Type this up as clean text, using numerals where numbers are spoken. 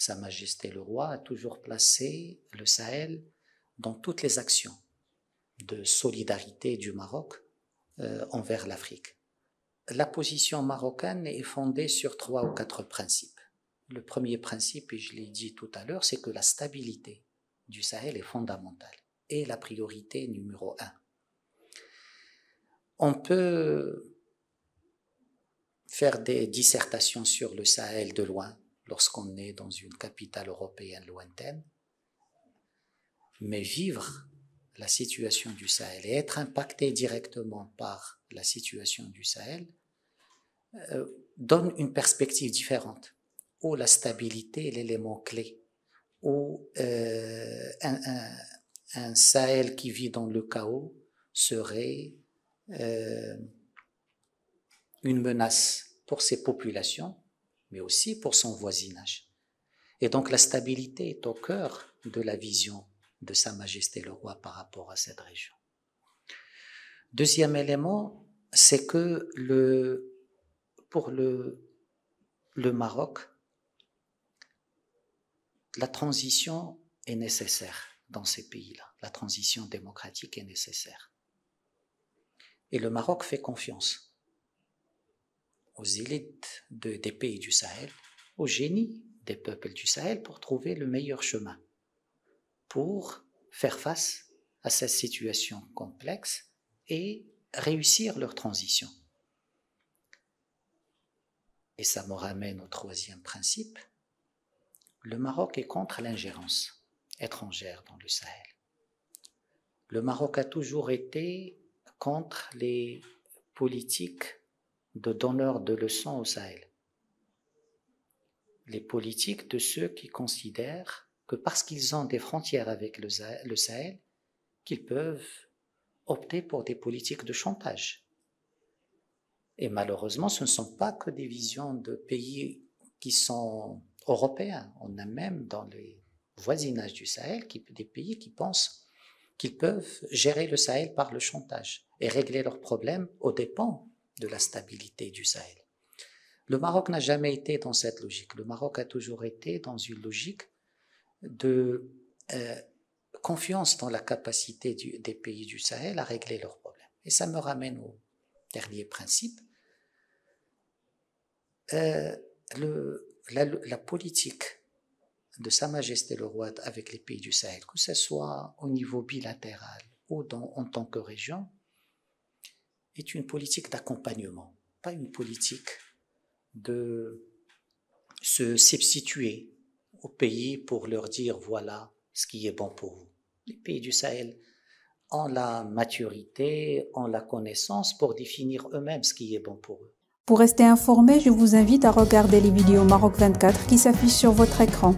Sa Majesté le Roi a toujours placé le Sahel dans toutes les actions de solidarité du Maroc envers l'Afrique. La position marocaine est fondée sur 3 ou 4 principes. Le premier principe, et je l'ai dit tout à l'heure, c'est que la stabilité du Sahel est fondamentale et la priorité numéro 1. On peut faire des dissertations sur le Sahel de loin lorsqu'on est dans une capitale européenne lointaine, mais vivre la situation du Sahel et être impacté directement par la situation du Sahel donne une perspective différente, où la stabilité est l'élément clé, où un Sahel qui vit dans le chaos serait une menace pour ses populations, mais aussi pour son voisinage. Et donc la stabilité est au cœur de la vision de Sa Majesté le Roi par rapport à cette région. Deuxième élément, c'est que pour le Maroc, la transition est nécessaire dans ces pays-là. La transition démocratique est nécessaire. Et le Maroc fait confiance aux élites des pays du Sahel, au génie des peuples du Sahel pour trouver le meilleur chemin, pour faire face à cette situation complexe et réussir leur transition. Et ça me ramène au troisième principe. Le Maroc est contre l'ingérence étrangère dans le Sahel. Le Maroc a toujours été contre les politiques de donneurs de leçons au Sahel. Les politiques de ceux qui considèrent que parce qu'ils ont des frontières avec le Sahel, qu'ils peuvent opter pour des politiques de chantage. Et malheureusement, ce ne sont pas que des visions de pays qui sont européens. On a même dans les voisinages du Sahel des pays qui pensent qu'ils peuvent gérer le Sahel par le chantage et régler leurs problèmes aux dépens de la stabilité du Sahel. Le Maroc n'a jamais été dans cette logique. Le Maroc a toujours été dans une logique de confiance dans la capacité des pays du Sahel à régler leurs problèmes. Et ça me ramène au dernier principe. La politique de Sa Majesté le Roi avec les pays du Sahel, que ce soit au niveau bilatéral ou en tant que région, est une politique d'accompagnement, pas une politique de se substituer aux pays pour leur dire voilà ce qui est bon pour vous. Les pays du Sahel ont la maturité, ont la connaissance pour définir eux-mêmes ce qui est bon pour eux. Pour rester informé, je vous invite à regarder les vidéos Maroc 24 qui s'affichent sur votre écran.